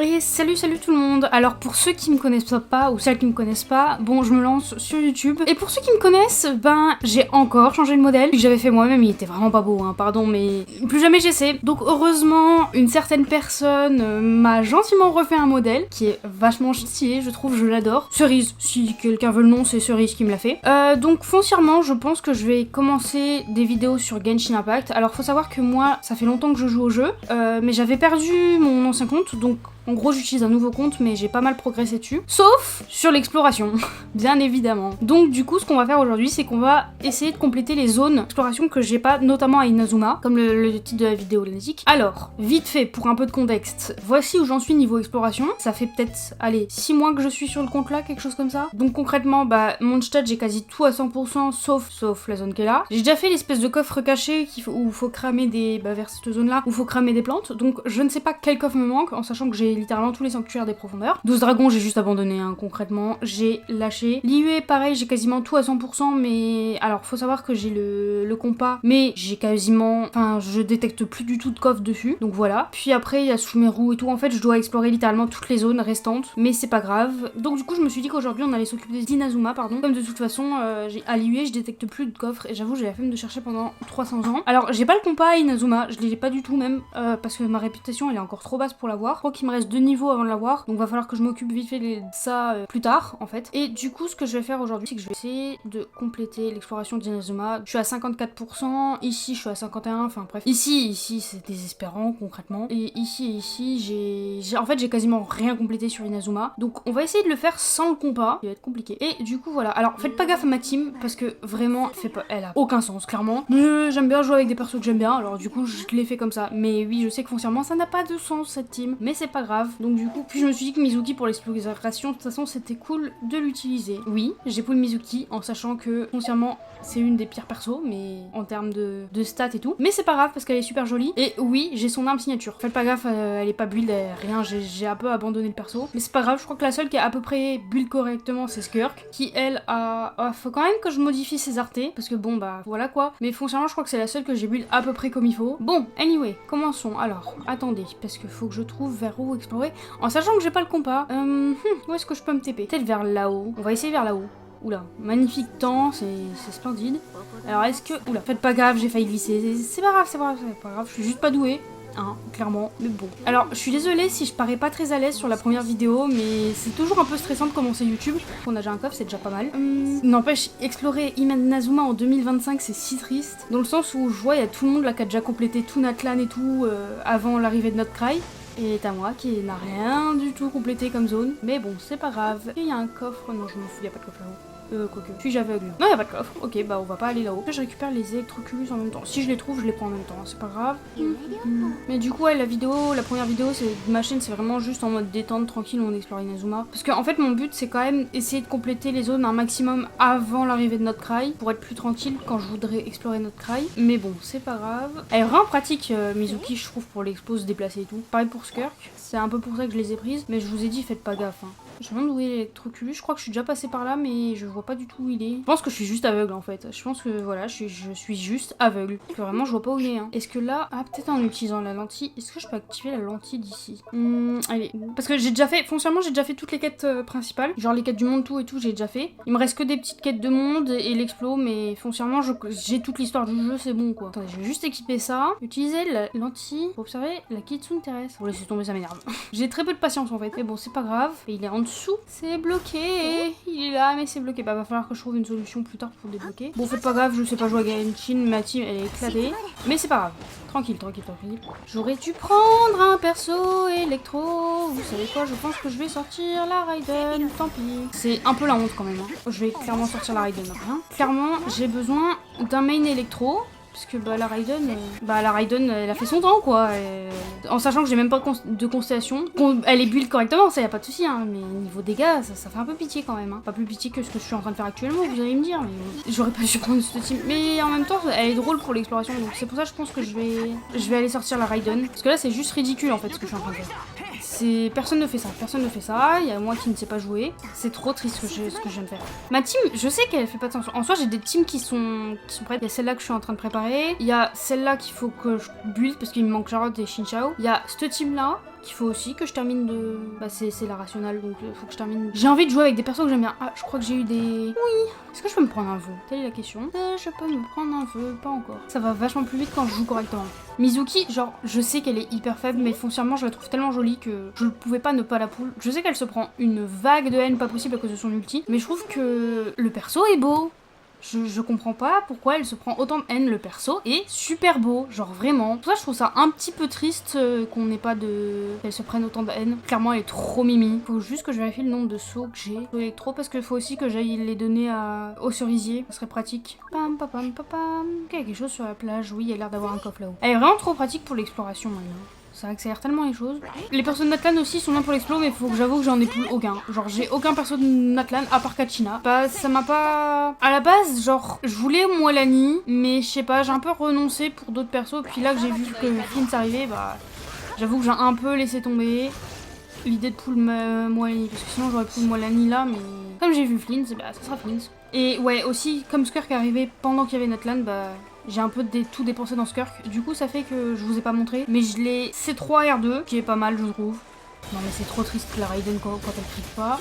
Et salut tout le monde. Alors pour ceux qui me connaissent pas ou celles qui me connaissent pas, bon je me lance sur YouTube. Et pour ceux qui me connaissent, ben j'ai encore changé le modèle que j'avais fait moi-même, il était vraiment pas beau hein, pardon mais plus jamais j'essaie. Donc heureusement une certaine personne m'a gentiment refait un modèle qui est vachement stylé, je trouve, je l'adore. Cerise, si quelqu'un veut le nom, c'est Cerise qui me l'a fait. Donc foncièrement je pense que je vais commencer des vidéos sur Genshin Impact. Alors faut savoir que moi ça fait longtemps que je joue au jeu, mais j'avais perdu mon ancien compte, donc en gros j'utilise un nouveau compte mais j'ai pas mal progressé dessus. Sauf sur l'exploration, bien évidemment. Donc du coup ce qu'on va faire aujourd'hui c'est qu'on va essayer de compléter les zones d'exploration que j'ai pas, notamment à Inazuma, comme le titre de la vidéo l'indique. Alors, vite fait, pour un peu de contexte, voici où j'en suis niveau exploration. Ça fait peut-être, allez, 6 mois que je suis sur le compte là, quelque chose comme ça. Donc concrètement, bah mon stat j'ai quasi tout à 100% sauf la zone qui est là. J'ai déjà fait l'espèce de coffre caché où il faut cramer des... bah vers cette zone là, où il faut cramer des plantes. Donc je ne sais pas quel coffre me manque, en sachant que j'ai littéralement tous les sanctuaires des profondeurs. 12 dragons j'ai juste abandonné hein, concrètement, j'ai lâché. L'IUE pareil, j'ai quasiment tout à 100%, mais alors faut savoir que j'ai le compas, mais j'ai quasiment, enfin je détecte plus du tout de coffre dessus, donc voilà. Puis après il y a Sumeru et tout, en fait je dois explorer littéralement toutes les zones restantes, mais c'est pas grave. Donc du coup je me suis dit qu'aujourd'hui on allait s'occuper d'Inazuma, pardon, comme de toute façon à l'IUE je détecte plus de coffre, et j'avoue j'ai la flemme de chercher pendant 300 ans. Alors j'ai pas le compas à Inazuma, je l'ai pas du tout même, parce que ma réputation elle est encore trop basse pour l'avoir. Je crois qu'il me reste 2 niveaux avant de l'avoir, donc va falloir que je m'occupe vite fait de ça plus tard en fait. Et du coup ce que je vais faire aujourd'hui c'est que je vais essayer de compléter l'exploration d'Inazuma. Je suis à 54%, ici je suis à 51%, enfin bref. Ici c'est désespérant concrètement. Et ici en fait j'ai quasiment rien complété sur Inazuma. Donc on va essayer de le faire sans le compas, il va être compliqué. Et du coup voilà, alors faites pas gaffe à ma team parce que vraiment elle a aucun sens clairement. J'aime bien jouer avec des persos que j'aime bien, alors du coup je l'ai fait comme ça. Mais oui je sais que foncièrement ça n'a pas de sens cette team, mais c'est pas grave. Donc du coup, puis je me suis dit que Mizuki pour l'exploration, de toute façon c'était cool de l'utiliser. Oui, j'ai pull Mizuki en sachant que foncièrement c'est une des pires persos, mais en termes de stats et tout. Mais c'est pas grave parce qu'elle est super jolie. Et oui, j'ai son arme signature. Faites pas gaffe, elle est pas build, rien, j'ai un peu abandonné le perso. Mais c'est pas grave, je crois que la seule qui est à peu près build correctement c'est Skirk, qui elle a... Oh, faut quand même que je modifie ses artés, parce que bon bah voilà quoi. Mais foncièrement je crois que c'est la seule que j'ai build à peu près comme il faut. Bon, anyway, commençons. Alors, attendez, parce que faut que je trouve vers où explorer, en sachant que j'ai pas le compas. Où est-ce que je peux me TP? Peut-être vers là-haut. On va essayer vers là-haut. Oula, magnifique temps, c'est splendide. Alors est-ce que... Oula, faites pas gaffe, j'ai failli glisser. C'est pas grave, c'est pas grave, je suis juste pas douée. Hein, clairement, mais bon. Alors, je suis désolée si je parais pas très à l'aise sur la première vidéo, mais c'est toujours un peu stressant de commencer YouTube. On a déjà un coffre, c'est déjà pas mal. N'empêche, explorer Inazuma en 2025, c'est si triste. Dans le sens où je vois, il y a tout le monde là qui a déjà complété tout Natlan et tout avant l'arrivée de notre Cry. Et t'as moi qui n'a rien du tout complété comme zone. Mais bon, c'est pas grave. Il y a un coffre. Non, je m'en fous, il y a pas de coffre là-haut. Quoique. Suis-je aveugle? Non, y a pas de coffre. Ok, bah on va pas aller là-haut. Je récupère les électroculus en même temps. Si je les trouve, je les prends en même temps. C'est pas grave. Mais du coup, ouais, la première vidéo de ma chaîne, c'est vraiment juste en mode détente, tranquille, où on explore Inazuma. Parce que en fait, mon but, c'est quand même essayer de compléter les zones un maximum avant l'arrivée de notre Cry, pour être plus tranquille quand je voudrais explorer notre Cry. Mais bon, c'est pas grave. Elle est vraiment pratique, Mizuki, je trouve, pour l'expo, se déplacer et tout. Pareil pour Skirk. C'est un peu pour ça que je les ai prises. Mais je vous ai dit, faites pas gaffe, hein. Je me demande où est l'électroculus. Je crois que je suis déjà passée par là, mais je vois pas du tout où il est. Je pense que je suis juste aveugle en fait. Je pense que voilà, je suis juste aveugle. Parce que vraiment, je vois pas où il est. Hein. Est-ce que là, ah, peut-être en utilisant la lentille. Est-ce que je peux activer la lentille d'ici? Allez. Parce que j'ai déjà fait, foncièrement, j'ai déjà fait toutes les quêtes principales. Genre les quêtes du monde, tout et tout, j'ai déjà fait. Il me reste que des petites quêtes de monde et l'explo, mais foncièrement, j'ai toute l'histoire du jeu, c'est bon quoi. Attendez, je vais juste équiper ça. Utiliser la lentille pour observer la Kitsune terrestre. Bon, laissez tomber, ça m'énerve. J'ai très peu de patience en fait. Mais bon, c'est pas grave. Et il est en dessous. C'est bloqué. Il est là, mais c'est bloqué. Bah, va falloir que je trouve une solution plus tard pour le débloquer. Bon, faites pas grave, je sais pas jouer à Genshin. Ma team, elle est éclatée. Mais c'est pas grave. Tranquille. J'aurais dû prendre un perso électro. Vous savez quoi, je pense que je vais sortir la Raiden. Tant pis. C'est un peu la honte quand même. Hein. Je vais clairement sortir la Raiden. Hein. Clairement, j'ai besoin d'un main électro. Parce que bah la Raiden elle a fait son temps quoi, en sachant que j'ai même pas de constellation. Elle est build correctement, ça y a pas de souci hein, mais niveau dégâts ça fait un peu pitié quand même hein. Pas plus pitié que ce que je suis en train de faire actuellement, vous allez me dire, mais j'aurais pas dû prendre cette team. Mais en même temps elle est drôle pour l'exploration, donc c'est pour ça que je pense que je vais aller sortir la Raiden. Parce que là c'est juste ridicule en fait ce que je suis en train de faire. Personne ne fait ça, il y a moi qui ne sais pas jouer. C'est trop triste ce que je viens de faire. Ma team, je sais qu'elle fait pas de sens. En soi, j'ai des teams qui sont prêtes. Il y a celle-là que je suis en train de préparer. Il y a celle-là qu'il faut que je build parce qu'il me manque Jarod et Shinchao. Il y a cette team-là qu'il faut aussi que je termine de... Bah c'est la rationale, donc faut que je termine... J'ai envie de jouer avec des persos que j'aime bien. Ah, je crois que j'ai eu des... Oui. Est-ce que je peux me prendre un vœu? Telle est la question. Je peux me prendre un vœu, pas encore. Ça va vachement plus vite quand je joue correctement. Mizuki, genre, je sais qu'elle est hyper faible, mais foncièrement, je la trouve tellement jolie que je ne pouvais pas ne pas la pull. Je sais qu'elle se prend une vague de haine pas possible à cause de son ulti, mais je trouve que le perso est beau. Je comprends pas pourquoi elle se prend autant de haine. Le perso est super beau, genre vraiment. Pour ça, je trouve ça un petit peu triste qu'on n'ait pas de... qu'elle se prenne autant de haine. Clairement, elle est trop mimi. Faut juste que je vérifie le nombre de sauts que j'ai. Électro, parce qu'il faut aussi que j'aille les donner au cerisier. Ça serait pratique. Pam, pam, pam, pam, pam. Ok, il y a quelque chose sur la plage. Oui, il y a l'air d'avoir un coffre là-haut. Elle est vraiment trop pratique pour l'exploration maintenant. Ça accélère tellement les choses. Les persos de Natlan aussi sont bien pour l'explo, mais faut que j'avoue que j'en ai plus aucun. Genre, j'ai aucun perso de Natlan à part Kachina. Bah, ça m'a pas... À la base, genre, je voulais Moalani, mais je sais pas, j'ai un peu renoncé pour d'autres persos. Puis là que j'ai vu que Flint s'arrivait, bah, j'avoue que j'ai un peu laissé tomber l'idée de pull Moalani. Parce que sinon, j'aurais pull Moalani là, mais comme j'ai vu Flint, bah, ça sera Flint. Et ouais, aussi, comme Skirk est arrivé pendant qu'il y avait Natlan, bah... J'ai un peu tout dépensé dans Skirk, du coup ça fait que je vous ai pas montré, mais je l'ai C3 R2, qui est pas mal je trouve. Non mais c'est trop triste la Raiden quand elle clique pas.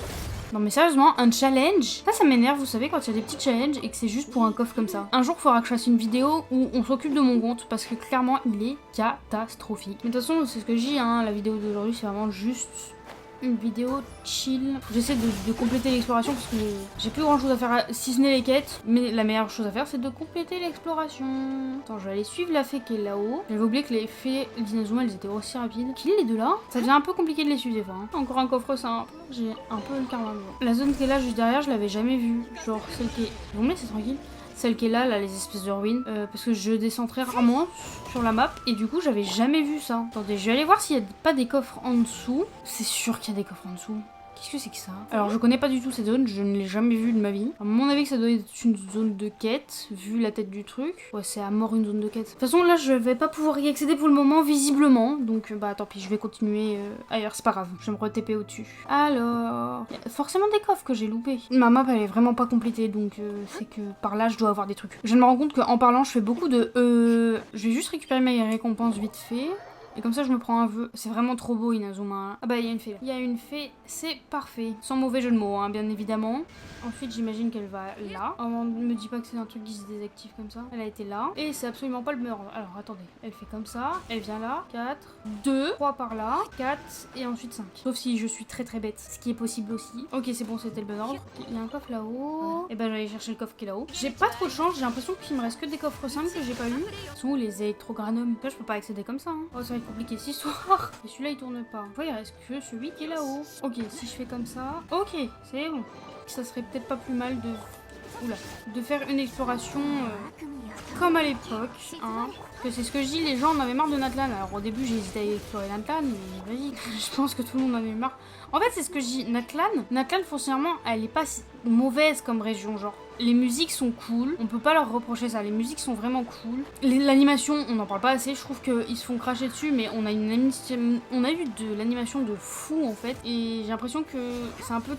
Non mais sérieusement, un challenge, ça m'énerve, vous savez, quand il y a des petits challenges et que c'est juste pour un coffre comme ça. Un jour il faudra que je fasse une vidéo où on s'occupe de mon compte, parce que clairement il est catastrophique. Mais de toute façon c'est ce que je dis, hein, la vidéo d'aujourd'hui c'est vraiment juste... une vidéo chill. J'essaie de compléter l'exploration parce que j'ai plus grand chose à faire si ce n'est les quêtes. Mais la meilleure chose à faire c'est de compléter l'exploration. Attends, je vais aller suivre la fée qui est là-haut. J'avais oublié que les fées d'Inazuma elles étaient aussi rapides. Kill les deux là. Ça devient un peu compliqué de les suivre des fois. Hein. Encore un coffre simple. J'ai un peu le karma. La zone qui est là juste derrière, je l'avais jamais vue. Genre celle qui est... Vous me laissez tranquille. Celle qui est là, les espèces de ruines. Parce que je descends très rarement sur la map. Et du coup, j'avais jamais vu ça. Attendez, je vais aller voir s'il n'y a pas des coffres en dessous. C'est sûr qu'il y a des coffres en dessous. Qu'est-ce que c'est que ça? Alors, je connais pas du tout cette zone. Je ne l'ai jamais vue de ma vie. À mon avis, que ça doit être une zone de quête. Vu la tête du truc. Ouais, c'est à mort une zone de quête. De toute façon, là, je vais pas pouvoir y accéder pour le moment, visiblement. Donc, bah, tant pis, je vais continuer ailleurs. C'est pas grave. Je vais me re-TP au-dessus. Alors... il y a forcément des coffres que j'ai loupés. Ma map, elle est vraiment pas complétée. Donc, c'est que par là, je dois avoir des trucs. Je me rends compte qu'en parlant, je fais beaucoup de... Je vais juste récupérer mes récompenses vite fait. Et comme ça, je me prends un vœu. C'est vraiment trop beau, Inazuma. Ah bah, il y a une fée. Il y a une fée, c'est parfait. Sans mauvais jeu de mots, hein, bien évidemment. Ensuite, j'imagine qu'elle va là. Oh, on ne me dit pas que c'est un truc qui se désactive comme ça. Elle a été là. Et c'est absolument pas le meilleur. Alors, attendez. Elle fait comme ça. Elle vient là. 4, 2, 3 par là. 4 et ensuite 5. Sauf si je suis très très bête. Ce qui est possible aussi. Ok, c'est bon, c'était le bon ordre. Il y a un coffre là-haut. Et ben, j'allais chercher le coffre qui est là-haut. J'ai pas trop de chance. J'ai l'impression qu'il me reste que des coffres simples que j'ai pas eu. Sont où les électrogranums? Là, je peux pas accéder comme ça. Hein. Oh, ça va être compliqué cette histoire. Et celui-là, il tourne pas. Vous voyez, il reste que celui qui est là-haut. Ok, si je fais comme ça. Ok, c'est bon. Ça serait peut-être pas plus mal de... Oula. De faire une exploration comme à l'époque, hein. Parce que c'est ce que je dis, les gens en avaient marre de Natlan. Alors au début j'ai hésité à explorer Natlan, mais vas-y, je pense que tout le monde en avait marre. En fait c'est ce que je dis, Natlan foncièrement, elle est pas si mauvaise comme région, genre. Les musiques sont cool, on peut pas leur reprocher ça, les musiques sont vraiment cool. L'animation, on n'en parle pas assez, je trouve qu'ils se font cracher dessus, mais on a eu de l'animation de fou en fait. Et j'ai l'impression que c'est un peu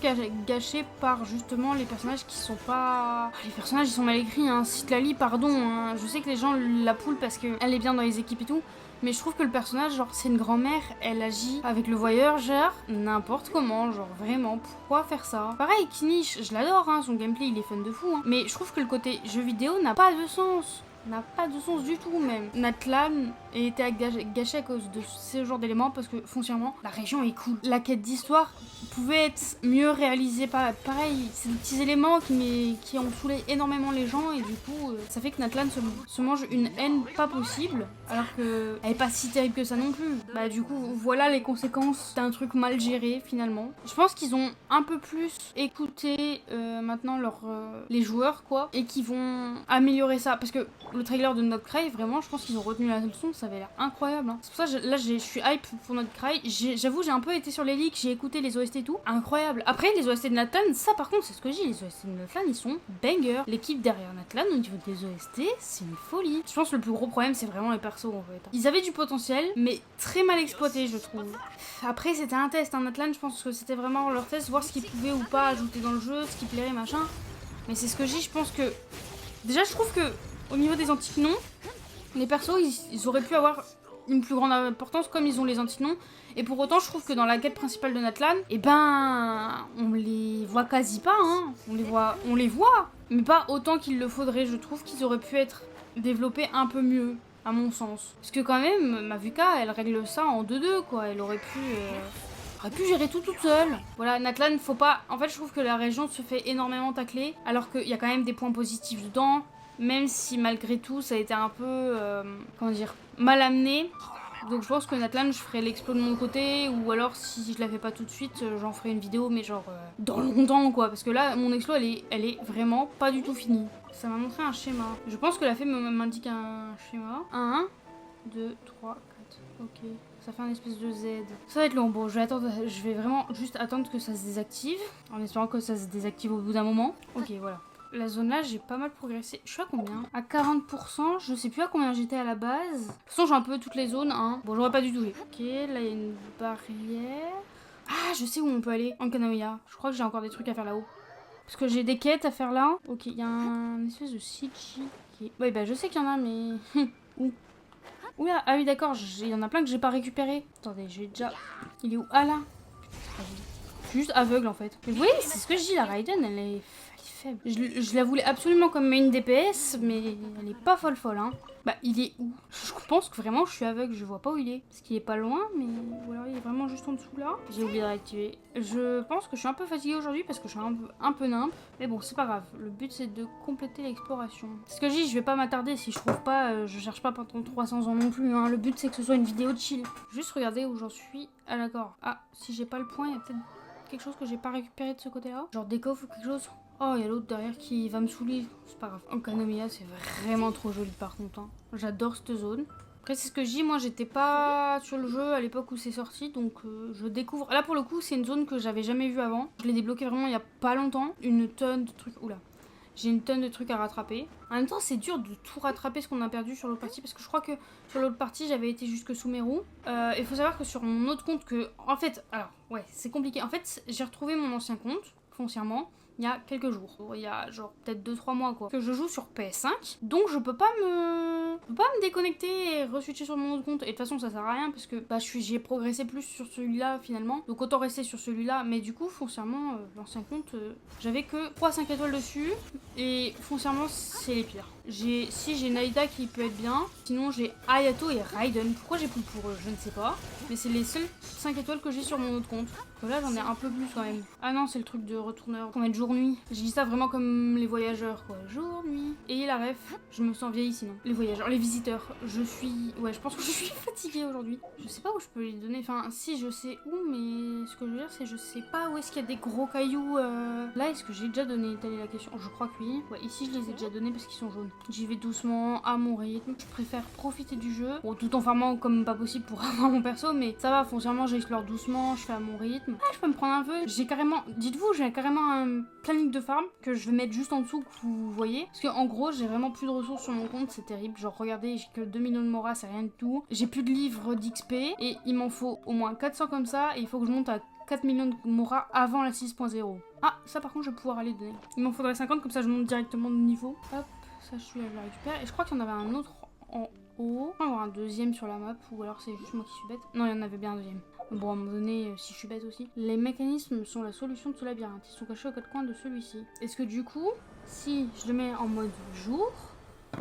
gâché par justement les personnages qui sont pas... Les personnages ils sont mal écrits, hein. Citlali, pardon, hein. Je sais que les gens la poulent parce qu'elle est bien dans les équipes et tout. Mais je trouve que le personnage, genre, c'est une grand-mère, elle agit avec le voyeur, genre, n'importe comment, genre, vraiment, pourquoi faire ça? Pareil, Kinish, je l'adore, hein, son gameplay, il est fun de fou, hein. Mais je trouve que le côté jeu vidéo n'a pas de sens. N'a pas de sens du tout même. Natlan était gâché à cause de ce genre d'éléments parce que foncièrement la région est cool. La quête d'histoire pouvait être mieux réalisée. Pareil, c'est des petits éléments qui ont saoulé énormément les gens et du coup ça fait que Natlan se mange une haine pas possible alors que elle est pas si terrible que ça non plus. Bah du coup voilà les conséquences d'un truc mal géré finalement. Je pense qu'ils ont un peu plus écouté maintenant les joueurs quoi et qu'ils vont améliorer ça parce que le trailer de Not Cry, vraiment, je pense qu'ils ont retenu la leçon, ça avait l'air incroyable. Hein. C'est pour ça que là, je suis hype pour Not Cry. J'avoue, j'ai un peu été sur les leaks, j'ai écouté les OST et tout. Incroyable. Après, les OST de Natlan, ça par contre, c'est ce que je dis, les OST de Natlan, ils sont bangers. L'équipe derrière Natlan, au niveau des OST, c'est une folie. Je pense que le plus gros problème, c'est vraiment les persos, en fait. Ils avaient du potentiel, mais très mal exploité, je trouve. Après, c'était un test, hein. Natlan, je pense que c'était vraiment leur test, voir ce qu'ils pouvaient ou pas ajouter dans le jeu, ce qui plairait, machin. Mais c'est ce que je dis, je pense que... Déjà, je trouve que au niveau des antiques, non. Les persos, ils auraient pu avoir une plus grande importance comme ils ont les antinomos. Et pour autant, je trouve que dans la quête principale de Natlan, eh ben, on les voit quasi pas, hein. On les voit, mais pas autant qu'il le faudrait. Je trouve qu'ils auraient pu être développés un peu mieux, à mon sens. Parce que quand même, Mavuka, elle règle ça en 2-2, quoi. Elle aurait pu gérer tout toute seule. Voilà, Natlan, faut pas... En fait, je trouve que la région se fait énormément tacler, alors qu'il y a quand même des points positifs dedans, même si malgré tout, ça a été un peu, comment dire, mal amené. Donc je pense que Natlan, je ferai l'explo de mon côté, ou alors si je la fais pas tout de suite, j'en ferai une vidéo, mais genre dans longtemps, quoi. Parce que là, mon explo, elle est vraiment pas du tout finie. Ça m'a montré un schéma. Je pense que la fée m'indique un schéma. 1, 2, 3, 4, ok. Ça fait un espèce de Z. Ça va être long. Bon, je vais vraiment juste attendre que ça se désactive, en espérant que ça se désactive au bout d'un moment. Ok, voilà. La zone là, j'ai pas mal progressé. Je suis à combien? À 40%. Je sais plus à combien j'étais à la base. De toute façon, j'ai un peu toutes les zones, hein. Bon, j'aurais pas dû toucher. Ok, là, il y a une barrière. Ah, je sais où on peut aller. En Kanaoya. Je crois que j'ai encore des trucs à faire là-haut. Parce que j'ai des quêtes à faire là. Ok, il y a un espèce de CG qui est... Ouais, bah, je sais qu'il y en a, mais... Où? Oula, ah oui, d'accord. Il y en a plein que j'ai pas récupéré. Attendez, j'ai déjà... Il est où? Ah, là. Je suis juste aveugle, en fait. Mais vous voyez, c'est ce que je dis, la Raiden, elle est... faible. Je la voulais absolument comme main DPS, mais elle est pas folle, hein. Bah, il est où? Je pense que vraiment je suis aveugle, je vois pas où il est. Parce qu'il est pas loin, mais... Ou alors il est vraiment juste en dessous là. J'ai oublié de réactiver. Je pense que je suis un peu fatiguée aujourd'hui parce que je suis un peu nimpe. Mais bon, c'est pas grave. Le but c'est de compléter l'exploration. C'est ce que je dis, je vais pas m'attarder. Si je trouve pas, je cherche pas pendant 300 ans non plus, hein. Le but c'est que ce soit une vidéo de chill. Juste regarder où j'en suis. Ah d'accord. Ah, si j'ai pas le point, il y a peut-être quelque chose que j'ai pas récupéré de ce côté-là. Genre des coffres ou quelque chose. Oh, il y a l'autre derrière qui va me saouler. C'est pas grave. En Kanomiya, c'est vraiment trop joli par contre, hein. J'adore cette zone. Après, c'est ce que je dis, moi j'étais pas sur le jeu à l'époque où c'est sorti, donc je découvre. Là pour le coup, c'est une zone que j'avais jamais vue avant. Je l'ai débloquée vraiment il y a pas longtemps. Une tonne de trucs. Oula. J'ai une tonne de trucs à rattraper. En même temps, c'est dur de tout rattraper ce qu'on a perdu sur l'autre partie, parce que je crois que sur l'autre partie, j'avais été jusque sous Meru. Il faut savoir que sur mon autre compte, en fait, alors, ouais, c'est compliqué. En fait, j'ai retrouvé mon ancien compte, foncièrement, il y a quelques jours. Il y a genre peut-être 2-3 mois, quoi. Que je joue sur PS5, donc je peux pas me déconnecter et re-switcher sur mon autre compte. Et de toute façon, ça sert à rien, parce que bah, j'ai progressé plus sur celui-là, finalement. Donc autant rester sur celui-là. Mais du coup, foncièrement, l'ancien compte, j'avais que 3-5 étoiles dessus. Et foncièrement, c'est les pires. Si j'ai Naida qui peut être bien. Sinon, j'ai Ayato et Raiden. Pourquoi j'ai plus pour eux, je ne sais pas. Mais c'est les seuls 5 étoiles que j'ai sur mon autre compte. Donc là, j'en ai un peu plus quand même. Ah non, c'est le truc de retourneur. Qu'on met jour-nuit. Je dis ça vraiment comme les voyageurs, quoi. Jour-nuit. Et la ref, je me sens vieille sinon. Les voyageurs, les visiteurs. Ouais, je pense que je suis fatiguée aujourd'hui. Je sais pas où je peux les donner. Enfin, si, je sais où, mais ce que je veux dire, c'est je sais pas où est-ce qu'il y a des gros cailloux. Là, est-ce que j'ai déjà donné? Telle est la question. Je crois que oui. Ouais, ici, je les ai déjà donnés parce qu'ils sont jaunes. J'y vais doucement, à mon rythme. Je préfère profiter du jeu. Bon, tout en farmant comme pas possible pour avoir mon perso, mais ça va, foncièrement, j'explore doucement, je fais à mon rythme. Ah, je peux me prendre un peu. J'ai carrément, dites-vous, j'ai carrément un planning de farm que je vais mettre juste en dessous que vous voyez. Parce qu'en gros, j'ai vraiment plus de ressources sur mon compte, c'est terrible. Genre, regardez, j'ai que 2 millions de Mora, c'est rien du tout. J'ai plus de livres d'XP et il m'en faut au moins 400 comme ça et il faut que je monte à 4 millions de Mora avant la 6.0. Ah, ça par contre, je vais pouvoir aller donner. Il m'en faudrait 50, comme ça je monte directement de niveau. Hop, ça je la récupère. Et je crois qu'il y en avait un autre en haut. On va avoir un deuxième sur la map, ou alors c'est juste moi qui suis bête. Non, il y en avait bien un deuxième. Bon, à un moment donné, si je suis bête aussi. Les mécanismes sont la solution de ce labyrinthe. Ils sont cachés aux quatre coins de celui-ci. Est-ce que du coup, si je le mets en mode jour...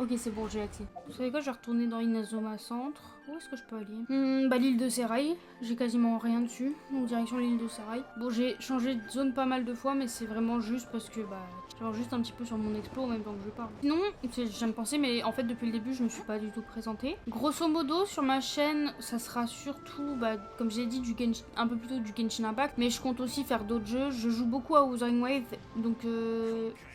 Ok, c'est bon, j'ai accès. Vous savez quoi, je vais retourner dans Inazuma Centre. Où est-ce que je peux aller? Bah, l'île de Serail. J'ai quasiment rien dessus. Donc, direction l'île de Serail. Bon, j'ai changé de zone pas mal de fois, mais c'est vraiment juste parce que, bah, je vais juste un petit peu sur mon explo en même temps que je parle. Sinon, j'aime de penser, mais en fait, depuis le début, je me suis pas du tout présentée. Grosso modo, sur ma chaîne, ça sera surtout, bah, comme j'ai dit, un peu plus tôt du Genshin Impact. Mais je compte aussi faire d'autres jeux. Je joue beaucoup à Wuthering Waves, donc,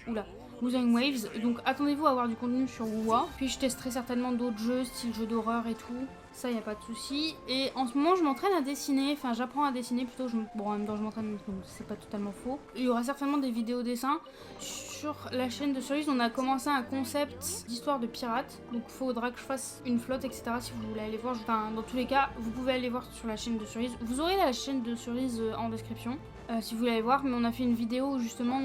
oula. Wuthering Waves, donc attendez-vous à avoir du contenu sur WoW. Puis je testerai certainement d'autres jeux, style jeux d'horreur et tout. Ça, y a pas de souci. Et en ce moment, je m'entraîne à dessiner. Enfin, j'apprends à dessiner plutôt. Bon, en même temps, je m'entraîne, donc c'est pas totalement faux. Il y aura certainement des vidéos dessins. Sur la chaîne de Cerise, on a commencé un concept d'histoire de pirates. Donc, il faudra que je fasse une flotte, etc. Si vous voulez aller voir. Enfin, dans tous les cas, vous pouvez aller voir sur la chaîne de Cerise. Vous aurez la chaîne de Cerise en description. Si vous voulez aller voir. Mais on a fait une vidéo où justement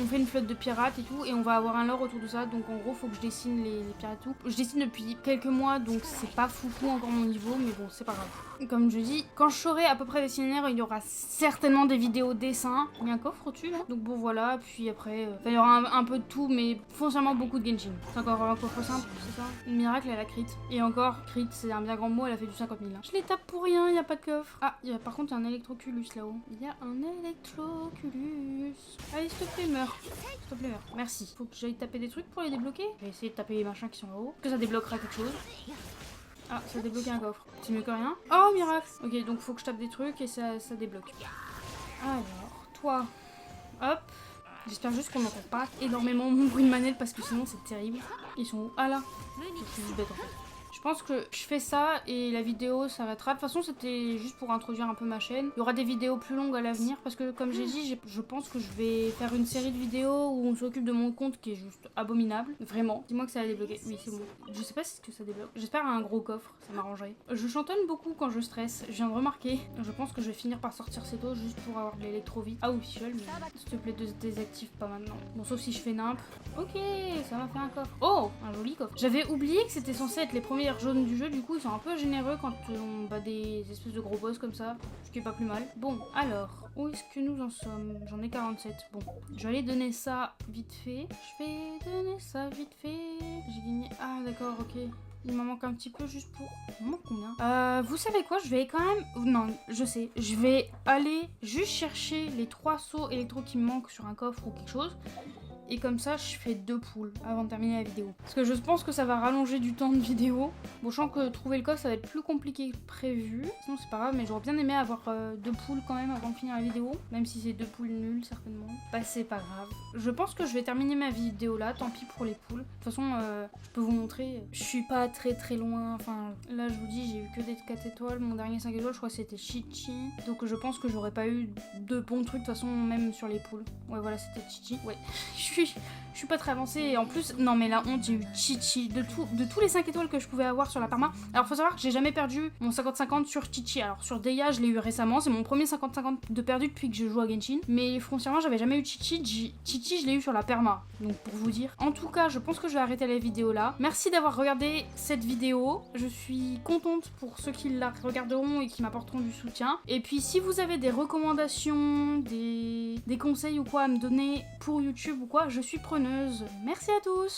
on fait une flotte de pirates et tout, et on va avoir un lore autour de ça, donc en gros faut que je dessine les pirates et tout. Je dessine depuis quelques mois, donc c'est pas foufou encore mon niveau, mais bon c'est pas grave. Comme je dis, quand je saurai à peu près dessiner, il y aura certainement des vidéos dessins. Il y a un coffre au-dessus là, donc bon voilà, puis après, il y aura un peu de tout, mais foncièrement beaucoup de Genshin. C'est encore un coffre simple, c'est ça. Une miracle, elle a crit. Et encore, crit c'est un bien grand mot, elle a fait du 50 000 là. Je les tape pour rien, il y a pas de coffre. Ah, par contre il y a un électroculus là-haut. Il y a un électroculus. Allez s'il te plaît meurs. S'il te plaît meurs. Merci. Faut que j'aille taper des trucs pour les débloquer. Je vais essayer de taper les machins qui sont là-haut. Que ça débloquera quelque chose. Ah, ça a débloqué un coffre. C'est mieux que rien. Oh, miracle. Ok, donc faut que je tape des trucs et ça débloque. Alors, toi. Hop. J'espère juste qu'on n'entend pas énormément mon bruit de manette parce que sinon c'est terrible. Ils sont où? Ah là. Je suis bête en fait. Je pense que je fais ça et la vidéo s'arrêtera. De toute façon, c'était juste pour introduire un peu ma chaîne. Il y aura des vidéos plus longues à l'avenir parce que, comme j'ai dit, je pense que je vais faire une série de vidéos où on s'occupe de mon compte qui est juste abominable. Vraiment. Dis-moi que ça va débloquer. Oui, c'est bon. Je sais pas si que ça débloque. J'espère un gros coffre, ça m'arrangerait. Je chantonne beaucoup quand je stresse. Je viens de remarquer. Je pense que je vais finir par sortir ces dos juste pour avoir de l'électro vite. Ah oui, Fiole, mais s'il te plaît, désactive pas maintenant. Bon, sauf si je fais nimp. Ok, ça m'a fait un coffre. Oh, un joli coffre. J'avais oublié que c'était censé être les premiers jaunes du jeu, du coup ils sont un peu généreux quand on bat des espèces de gros boss comme ça, ce qui est pas plus mal. Bon, alors, où est-ce que nous en sommes? J'en ai 47. Bon, je vais aller donner ça vite fait. Je vais donner ça vite fait. J'ai gagné... Ah d'accord, ok. Il m'en manque un petit peu juste pour... Il m'en manque combien? Vous savez quoi? Je vais quand même... Non, je sais. Je vais aller juste chercher les 3 sauts électro qui me manquent sur un coffre ou quelque chose. Et comme ça, je fais 2 poules avant de terminer la vidéo. Parce que je pense que ça va rallonger du temps de vidéo. Bon, je sens que trouver le coffre, ça va être plus compliqué que prévu. Sinon, c'est pas grave, mais j'aurais bien aimé avoir 2 poules quand même avant de finir la vidéo. Même si c'est 2 poules nulles, certainement. Bah, c'est pas grave. Je pense que je vais terminer ma vidéo là, tant pis pour les poules. De toute façon, je peux vous montrer. Je suis pas très loin. Enfin, là, je vous dis, j'ai eu que des 4 étoiles. Mon dernier 5 étoiles, je crois que c'était Chichi. Donc, je pense que j'aurais pas eu de bons trucs, de toute façon, même sur les poules. Ouais, voilà, c'était Chichi. Ouais, je suis pas très avancée et en plus, non mais la honte, j'ai eu Chichi de tous les 5 étoiles que je pouvais avoir sur la perma. Alors faut savoir que j'ai jamais perdu mon 50-50 sur Chichi. Alors sur Deya, je l'ai eu récemment, c'est mon premier 50-50 de perdu depuis que je joue à Genshin. Mais foncièrement, j'avais jamais eu Chichi. Chichi, je l'ai eu sur la perma. Donc pour vous dire. En tout cas, je pense que je vais arrêter la vidéo là. Merci d'avoir regardé cette vidéo. Je suis contente pour ceux qui la regarderont et qui m'apporteront du soutien. Et puis si vous avez des recommandations, des conseils ou quoi à me donner pour YouTube ou quoi, je suis preneuse. Merci à tous!